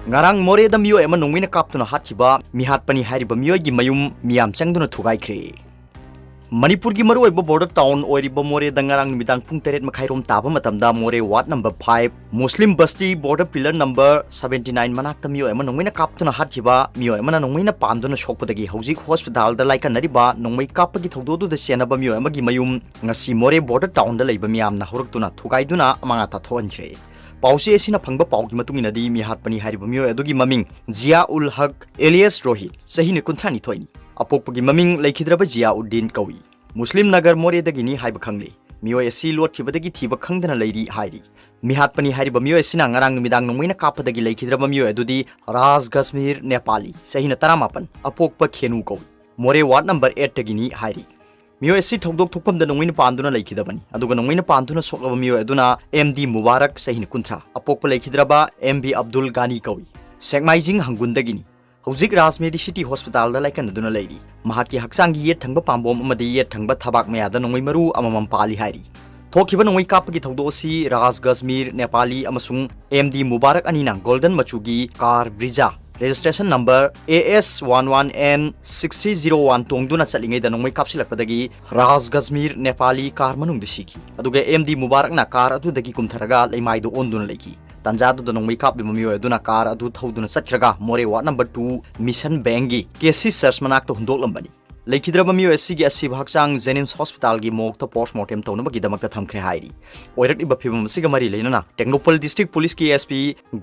ngarang more da miyo ema nongmina kaptuna hatchiba mihatpani hariba miyo gi mayum miyam changduna thugaikre Manipur gi maru oiba border town oiriba more da ngarang midang pung teret makhairom taba matamda more ward number 5 Muslim Basti border pillar number 79 manakta miyo ema nongmina kaptuna hatchiba miyo ema nongmina panduna shokpadagi hojik hospital da laika nariba nongmai kapagi thododu da senaba miyo ema gi mayum ngasi more border town da leiba miyam na horuktuna thugaiduna amanga ta thonjre Pausi esina phangba paugi matungina di mi hatpani hariba miyo adugi maming Zia ul Haq alias Rohit sahine kunthani thoini apokpagi maming laikhidraba Zia uddin kawi Muslim Nagar more dagini haiba khangle miyo esi lot khibadagi thiba khangdana leiri hairi mi hatpani hariba miyo esina ngarang midang nongmina kapadagi laikhidraba miyo adudi Raz Kashmir Nepali sahina 18 apokpa khenu kawi more ward number 8 dagini hairi Miyo esi thokdok thokpam da nongmina panduna laikhidabani aduga nongmina panduna soklaba miyo aduna MD Mubarak sahin kuntra apokpa laikhidraba MB Abdul Ghani kawi Sekmaijing hangundagini hojik Rajmedi City Hospital da laikan aduna leiri mahaki haksangi yet thangba pambom amadi yet thangba thabak maya da nongmai maru amamam pali hairi thokhiba nongmai kapagi thokdosi Raz Kashmir Nepali amasung MD Mubarak anina golden machugi car Brija Registration number AS11N6301 tongduna chalingai da nongmai kapsilakpadagi Raz Kashmir Nepali car manung disiki aduga MD Mubarak na car adu dagi kumtharaga leimai do onduna leki tanjadu da nongmai kap bimiyo aduna car adu thoduna satraga more ward number 2 Mission Bangi KC search manak to hundok lambani Laikhidraba miyo esigi asib hakchang Jennings Hospital gi mokta postmortem tawnabagi damakta thamkhre hairi oirak iba phibam asiga mari leinana Technopal District Police ki SP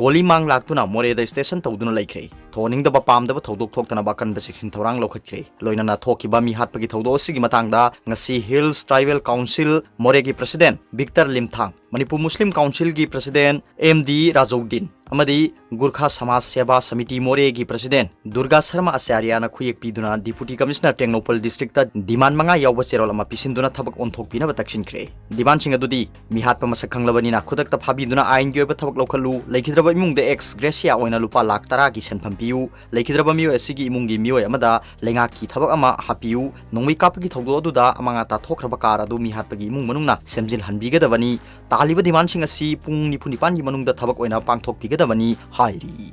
Golimang laktuna more da station tawduna laikhre thoning da bapam da thodok thoktana bakan section thorang lokhakhre loinana thokiba mi hatpagi thodo asigi matangda ngasi Hills Tribal Council more gi president Victor Limthang Manipur Muslim Council gi president MD Rajuddin amadi Gurkha Samaj Seva Samiti more gi president Durga Sharma Acharya na khuyek piduna deputy commissioner Technopal district ta demand manga yawba cherol ama pisinduna thabak onthok pina bataksin khre demand singa dudi mi hatpa masak khanglabani na khudak ta phabiduna ain gi oba thabak lokhalu laikhidraba imung de ex gracia oina lupa lakh tara gi senpham piu laikhidraba miyo asigi imung gi miyo amada lenga ki thabak ama hapiu nongmai kapagi thogdo aduda amanga ta thokraba kar adu mi hatpagi imung manungna semjil hanbiga dabani taliba demand singa si pung nipuni pan gi manungda thabak oina pangthok pigadabani hairi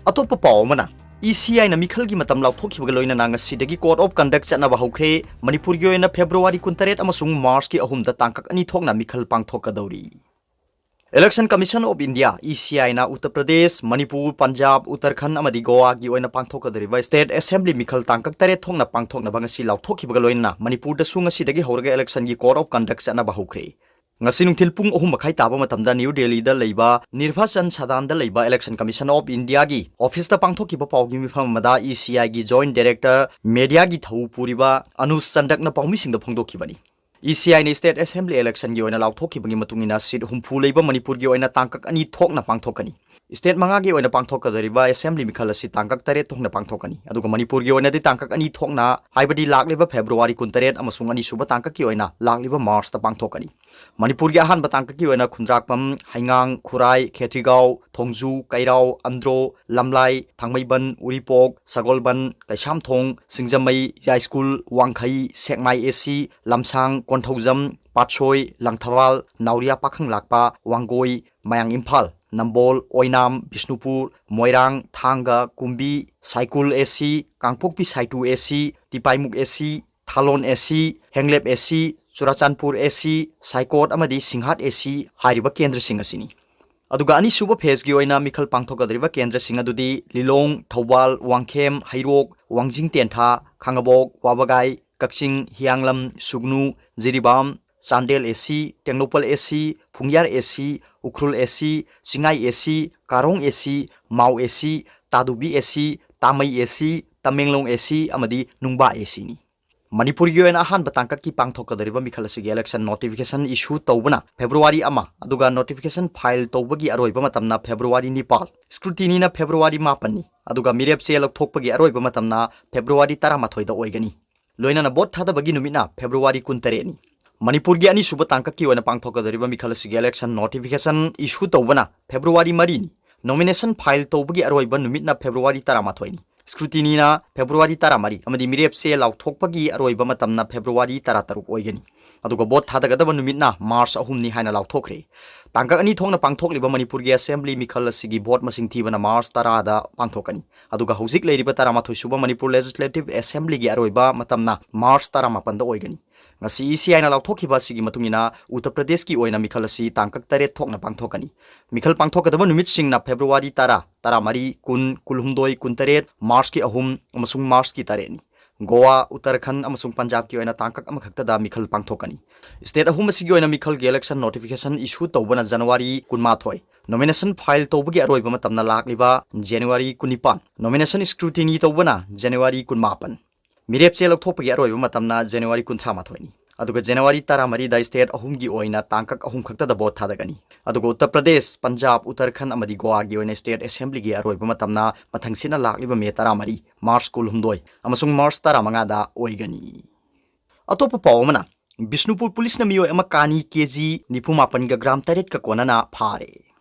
atopa pawmana ECI na mikhal gi matam lauthokhibaga loina nanga sidagi code of conduct chanaba hokre Manipur gi oina February 28 amasung March ki ahum da tangkak ani thokna mikhal pangthokadori Election Commission of India ECI na Uttar Pradesh Manipur Punjab Uttarakhand amadi Goa gi oina pangthokadori State Assembly mikhal tangkak tare thokna pangthokna bangasi lauthokhibaga loina Manipur da sunga sidagi horaga election gi code of conduct chanaba hokre Ngasinung tilpung ohum makai taba matamda New Delhi da leiba Nirvachan Sadan da leiba Election Commission of India gi office da pangthokiba pawgi mifam mada ECI gi Joint Director Media gi thau puriba Anush Chandak na pawmi sing da phongdokhibani ECI ni State Assembly election gi oina lauthokibagi matungina seat humpu leiba Manipur gi oina tangkak ani thokna pangthokani State manga gi oina pangthokadariba Assembly mikhala si tangkak tare thokna pangthokani aduga Manipur gi oina di tangkak ani thokna haibadi lakleba February 28 amasung ani suba tangkak gi oina lakleba March ta pangthokani Manipur gi ahan batangkak gi oina khundrakpam Haingang Khurai Khetrigao Thongju Kairao Andro Lamlai Thangmaiban Uripok Sagolban Kaisamthong Singjamai High School Wangkhai Sekmai AC Lamsang Konthaujam Patchoi Langthawal Nauria Pakhang Lakpa Wangoi Mayang Imphal Nambol Oinam Bishnupur Moirang Thanga Kumbi Saikul AC Kangpokpi Saitu AC Tipaimuk AC Thalon AC Henglep AC Surachanpur AC Saikot amadi Singhat AC hariba kendra sing asini aduga ani suba phase gi oina mikhal pangthokadriba kendra sing adudi Lilong Thawal Wangkhem Hairok Wangjing Tentha Khangabok Wabagai Kakching Hianglam Sugnu Jiribam Chandel AC Technopal AC Phungyar AC Ukhrul AC Singai AC Karong AC Mau AC Tadubi AC Tamai AC Tamenglong AC amadi Nungba AC ni Manipur gi oina ahan batangkak ki pangthokadariba mikhal asigi election notification issue tawbana February ama aduga notification file tawbagi aroiba matamna February 9 scrutiny na February 10 ni aduga mirep se lokthokpagi aroiba matamna February 13 da oigani loina na bot thadabagi numina February 13 ni Manipur gi ani suba tangkak ki oina pangthokadariba mikhal asigi election notification issue tawbana February 3 ni nomination file tawbagi aroiba numitna February 13 ni scrutiny na February 13 amadi mirep se lauthokpagi aroiba matamna February 13 oigani aduga bot thadagada numitna March 3 ni haina lauthokre tangka ani thongna pangthokliba Manipur gi assembly mikhal asigi bot masing thibana March 10 da pangthokani aduga hojik leiriba 13 suba Manipur legislative assembly gi aroiba matamna March 18 da oigani ngasi isi haina lauthokhiba sigi matungina Uttar Pradesh ki oina mikhal asi tangkak tare thokna pangthokani mikhal pangthokadaba numit singna February 10 mari kun kulhumdoi kuntare March ki ahum amasung March ki tare ni Goa, Uttarakhand, amasung Punjab ki oina tangkak amakhakta da mikhal pangthokani state ahum asigi oina mikhal gi election notification issue tawbana January 18 nomination file tawbagi aroiba matamna lakliba January 19 nomination scrutiny tawbana January 18 mirep che lokthopagi aroiba matamna January 19 ni aduga January 10 da state ahum gi oina tangkak ahum khakta da bot thadagani aduga Uttar Pradesh, Punjab, Uttarakhand amadi Goa gi oina state assembly gi aroiba matamna mathangsina lakliba me 10 March 12 amasung March 15 da oigani atopa pawmana Bishnupur police na miyo ama kani kg 98 gram taret ka konana phare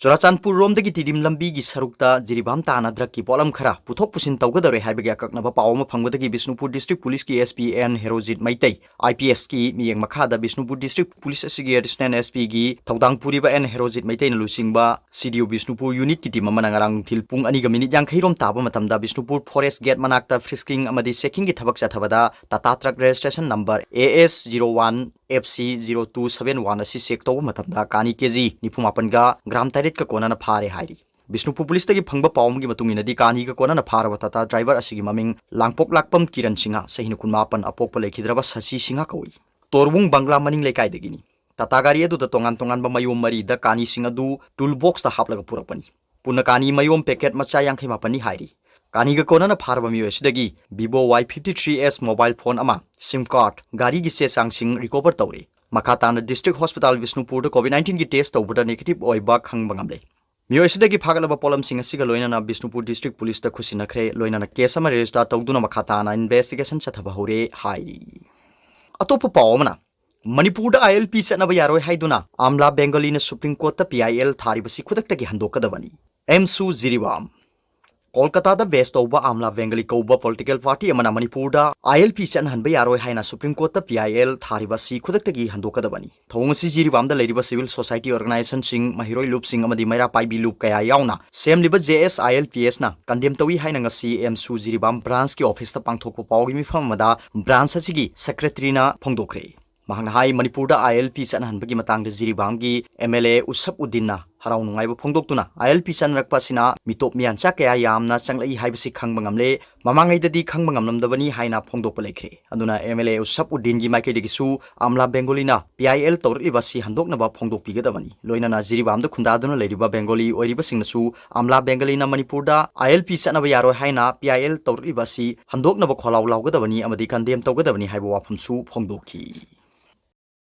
Churachandpur rom dagi tidim lambi gi sarukta jiribam tana drak ki polam khara puthok pusin tawgadare haibagi akaknaba pawma phangwadagi Bishnupur district police ki SPN Herojit Maitai IPS ki miyeng makhada Bishnupur district police asigi assistant SP gi tawdang puriba N Herojit Maitai na lusingba CDO Bishnupur unit ki team amana ngarang thilpung ani ga minute yang khairom taba matamda Bishnupur forest gate manakta frisking amadi checking gi thabak chathabada Tata truck registration number AS01 FC0271 asi check tawba matamda kani kg 98 ga gram taret ka konana phare hairi Bishnupur police tagi phangba pawm gi matungina di kani ka konana phara tata driver asigi maming langpok lakpam Kiran Singha sahina kunmapan apok pale khidraba Sasi Singha kawi torbung bangla maning lekai dagini tata gari adu da tongan ba mayom mari da kani singa du toolbox ta haplaga purakpani punna kani mayom packet macha yang khai mapani hairi kani ga konana pharba miyo sidagi Vivo Y53s mobile phone ama sim card gari gi se sangsing recover tawre Makatana District Hospital Bishnupur da COVID-19 ki test tawbada negative oiba khangba ngamle miyo sidagi phagalaba polam singa siga loinana Bishnupur District Police da khusina khre loinana case ama register tawduna makhatana investigation chathaba hore hairi atopa pawmana Manipur da ILP chanaba yaroi haiduna Amla Bengali na Supreme Court ta PIL tharibasi khudaktagi handokadabani Emsu Jiribam Kolkata da best over Amla Bengali Koba political party amana Manipur da ILP chan hanba yaroi haina Supreme Court ta PIL tharibasi khudaktagi handokadabani thongsi jiribam da leriba civil society organization sing mahiroi loop sing amadi maira paibi loop kaya yauna sem liba JS ILPS na condemn tawi haina ngasi Emsu Jiribam branch ki office ta pangthokpa pawgi mifam amada branch asigi secretary na phongdokre mahang hai Manipur da ILP chan hanbagi matang da Jiribam gi MLA Usap Uddin na harau nungai ba phongdoktuna ILP chan rakpa sina mitop mian cha kaya yamna changlai haibasi khangba ngamle mamangai dadi khangba ngamlamdabani haina phongdokpa lekhre aduna MLA Usap Uddin gi maike digi su Amla Bengali na PIL torli basi handokna ba phongdok pigadabani loina na Jiribam da khundaduna leriba Bengali oiriba singna su Amla Bengali na Manipur da ILP chanaba yaro haina PIL torli basi handokna ba kholaw lawgadabani amadi condemn tawgadabani haiba wafam su phongdokhi